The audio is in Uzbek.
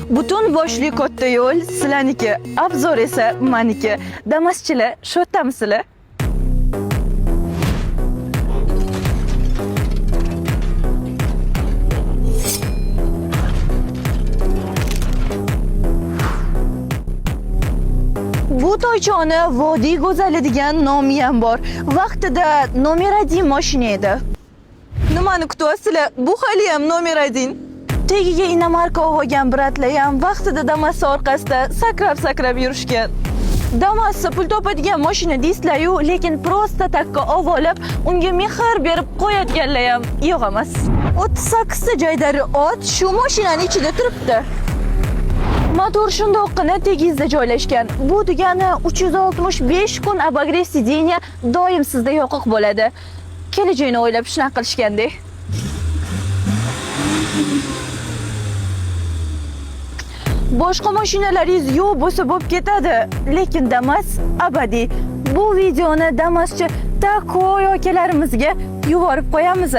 Butun boshli katta yo'l sizlarniki, obzor esa meniki. Damaschilar, shu yerdamisizlar? Bu toychoni Vodiy go'zali degan nomi ham bor. Vaqtida nomer 1 mashina edi. Nimani kutyapsizlar? Bu hali ham nomer 1. Tagiga inomarka olgan bratlar ham vaqtida Damas orqasida sakrab yurishgan. Damas pul topadigan mashina deysizlar-yu, lekin prosta takka olib, unga mehr berib qo'yadiganlar ham yo'q emas. 38 ta jaydari ot shu mashinaning ichida turibdi. Motor shundoqqina tegizda joylashgan. Bu degani 365 kun обогрев сиденья doim sizda yoqiq bo'ladi. Kelajagini o'ylab shunaqa qilishgandek. Boshqa mashinalaringiz yo'q bo'lsa bo'lib ketadi, lekin Damas abadiy. Bu videoni Damaschi takoy akalarimizga yuborib qo'yamiz.